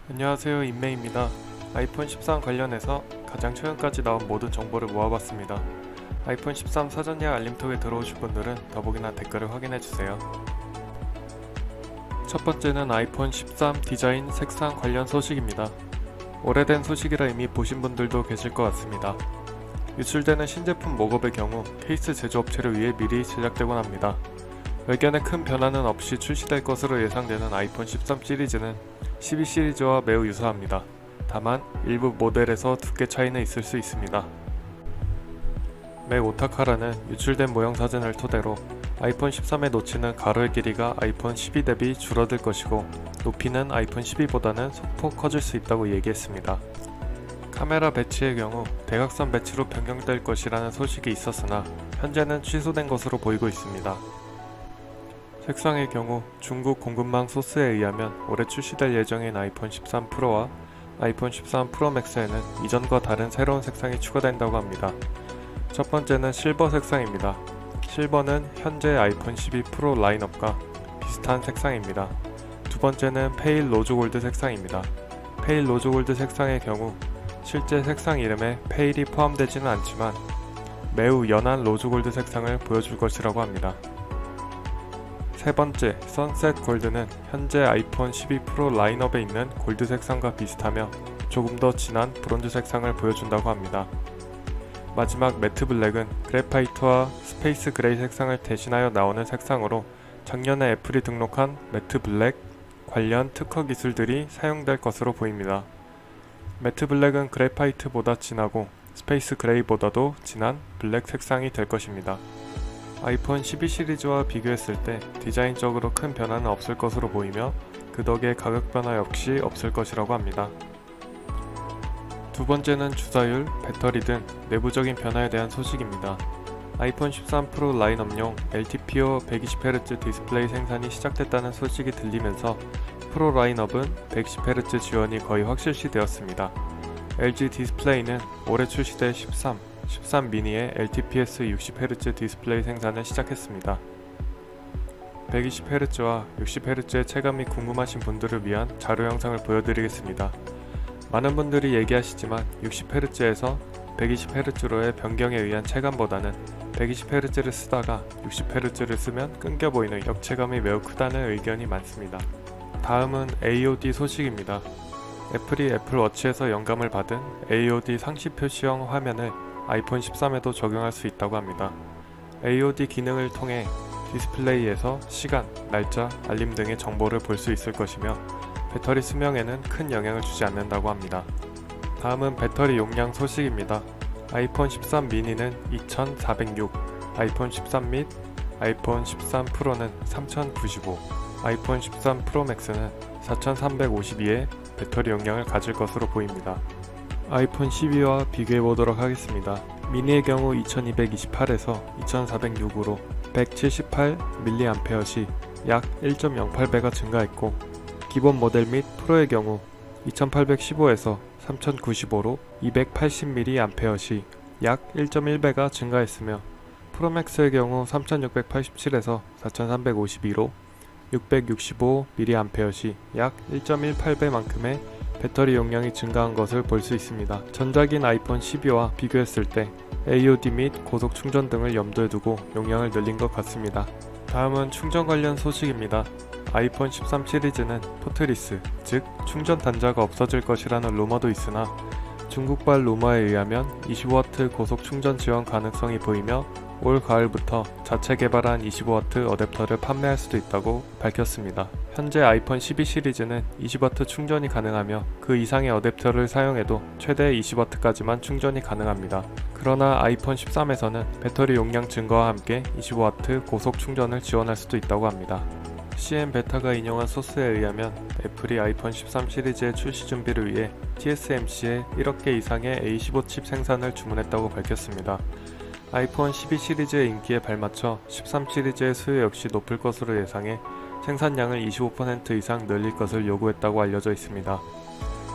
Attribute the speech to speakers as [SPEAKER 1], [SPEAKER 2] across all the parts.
[SPEAKER 1] 안녕하세요, 인메입니다. 아이폰 13 관련해서 가장 최근까지 나온 모든 정보를 모아봤습니다. 아이폰 13 사전 예약 알림톡에 들어오실 분들은 더보기나 댓글을 확인해주세요. 첫 번째는 아이폰 13 디자인 색상 관련 소식입니다. 오래된 소식이라 이미 보신 분들도 계실 것 같습니다. 유출되는 신제품 목업의 경우 케이스 제조업체를 위해 미리 제작되곤 합니다. 외견에 큰 변화는 없이 출시될 것으로 예상되는 아이폰 13 시리즈는 12 시리즈와 매우 유사합니다. 다만 일부 모델에서 두께 차이는 있을 수 있습니다. 맥 오타카라는 유출된 모형 사진을 토대로 아이폰 13의 노치는 가로의 길이가 아이폰 12 대비 줄어들 것이고 높이는 아이폰 12보다는 소폭 커질 수 있다고 얘기했습니다. 카메라 배치의 경우 대각선 배치로 변경될 것이라는 소식이 있었으나 현재는 취소된 것으로 보이고 있습니다. 색상의 경우 중국 공급망 소스에 의하면 올해 출시될 예정인 아이폰 13 프로와 아이폰 13 프로 맥스에는 이전과 다른 새로운 색상이 추가된다고 합니다. 첫 번째는 실버 색상입니다. 실버는 현재 아이폰 12 프로 라인업과 비슷한 색상입니다. 두 번째는 페일 로즈 골드 색상입니다. 페일 로즈 골드 색상의 경우 실제 색상 이름에 페일이 포함되지는 않지만 매우 연한 로즈 골드 색상을 보여줄 것이라고 합니다. 세 번째, 선셋 골드는 현재 아이폰 12 프로 라인업에 있는 골드 색상과 비슷하며 조금 더 진한 브론즈 색상을 보여준다고 합니다. 마지막 매트 블랙은 그래파이트와 스페이스 그레이 색상을 대신하여 나오는 색상으로 작년에 애플이 등록한 매트 블랙 관련 특허 기술들이 사용될 것으로 보입니다. 매트 블랙은 그래파이트보다 진하고 스페이스 그레이보다도 진한 블랙 색상이 될 것입니다. 아이폰 12 시리즈와 비교했을 때 디자인적으로 큰 변화는 없을 것으로 보이며 그 덕에 가격 변화 역시 없을 것이라고 합니다. 두 번째는 주사율, 배터리 등 내부적인 변화에 대한 소식입니다. 아이폰 13 프로 라인업용 LTPO 120Hz 디스플레이 생산이 시작됐다는 소식이 들리면서 프로 라인업은 110Hz 지원이 거의 확실시 되었습니다. LG 디스플레이는 올해 출시될 13 미니의 LTPS 60Hz 디스플레이 생산을 시작했습니다. 120Hz와 60Hz의 체감이 궁금하신 분들을 위한 자료 영상을 보여드리겠습니다. 많은 분들이 얘기하시지만 60Hz에서 120Hz로의 변경에 의한 체감보다는 120Hz를 쓰다가 60Hz를 쓰면 끊겨 보이는 역체감이 매우 크다는 의견이 많습니다. 다음은 AOD 소식입니다. 애플이 애플워치에서 영감을 받은 AOD 상시 표시형 화면을 아이폰 13에도 적용할 수 있다고 합니다. AOD 기능을 통해 디스플레이에서 시간, 날짜, 알림 등의 정보를 볼 수 있을 것이며 배터리 수명에는 큰 영향을 주지 않는다고 합니다. 다음은 배터리 용량 소식입니다. 아이폰 13 미니는 2406, 아이폰 13 및 아이폰 13 프로는 3095, 아이폰 13 프로 맥스는 4352의 배터리 용량을 가질 것으로 보입니다. 아이폰 12와 비교해보도록 하겠습니다. 미니의 경우 2228에서 2406으로 178mAh 약 1.08배가 증가했고 기본 모델 및 프로의 경우 2815에서 3095로 280mAh 약 1.1배가 증가했으며 프로맥스의 경우 3687에서 4352로 665mAh 약 1.18배만큼의 배터리 용량이 증가한 것을 볼 수 있습니다. 전작인 아이폰 12와 비교했을 때 AOD 및 고속 충전 등을 염두에 두고 용량을 늘린 것 같습니다. 다음은 충전 관련 소식입니다. 아이폰 13 시리즈는 포트리스, 즉 충전 단자가 없어질 것이라는 루머도 있으나 중국발 루머에 의하면 25W 고속 충전 지원 가능성이 보이며 올 가을부터 자체 개발한 25W 어댑터를 판매할 수도 있다고 밝혔습니다. 현재 아이폰 12 시리즈는 20W 충전이 가능하며 그 이상의 어댑터를 사용해도 최대 20W까지만 충전이 가능합니다. 그러나 아이폰 13에서는 배터리 용량 증가와 함께 25W 고속 충전을 지원할 수도 있다고 합니다. CN 베타가 인용한 소스에 의하면 애플이 아이폰 13 시리즈의 출시 준비를 위해 TSMC에 1억 개 이상의 A15 칩 생산을 주문했다고 밝혔습니다. 아이폰 12 시리즈의 인기에 발맞춰 13 시리즈의 수요 역시 높을 것으로 예상해 생산량을 25% 이상 늘릴 것을 요구했다고 알려져 있습니다.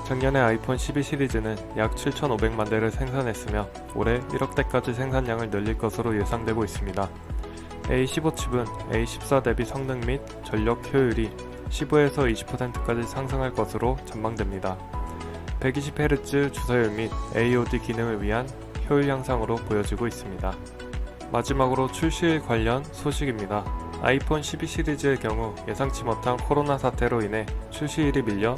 [SPEAKER 1] 작년에 아이폰 12 시리즈는 약 7,500만 대를 생산했으며 올해 1억 대까지 생산량을 늘릴 것으로 예상되고 있습니다. A15 칩은 A14 대비 성능 및 전력 효율이 15에서 20%까지 상승할 것으로 전망됩니다. 120Hz 주서열 및 AOD 기능을 위한 효율 향상으로 보여지고 있습니다. 마지막으로 출시일 관련 소식입니다. 아이폰 12 시리즈의 경우 예상치 못한 코로나 사태로 인해 출시일이 밀려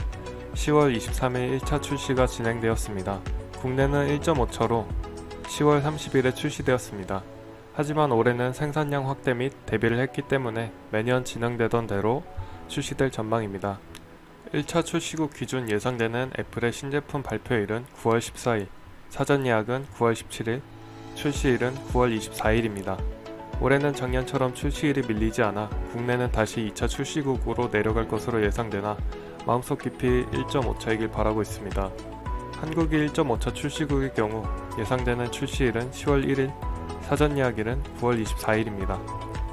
[SPEAKER 1] 10월 23일 1차 출시가 진행되었습니다. 국내는 1.5차로 10월 30일에 출시되었습니다. 하지만 올해는 생산량 확대 및 대비를 했기 때문에 매년 진행되던 대로 출시될 전망입니다. 1차 출시국 기준 예상되는 애플의 신제품 발표일은 9월 14일, 사전 예약은 9월 17일, 출시일은 9월 24일입니다. 올해는 작년처럼 출시일이 밀리지 않아 국내는 다시 2차 출시국으로 내려갈 것으로 예상되나 마음속 깊이 1.5차이길 바라고 있습니다. 한국이 1.5차 출시국의 경우 예상되는 출시일은 10월 1일, 사전 예약일은 9월 24일입니다.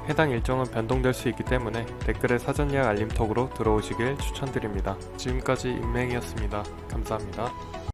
[SPEAKER 1] 해당 일정은 변동될 수 있기 때문에 댓글에 사전 예약 알림톡으로 들어오시길 추천드립니다. 지금까지 익명이었습니다. 감사합니다.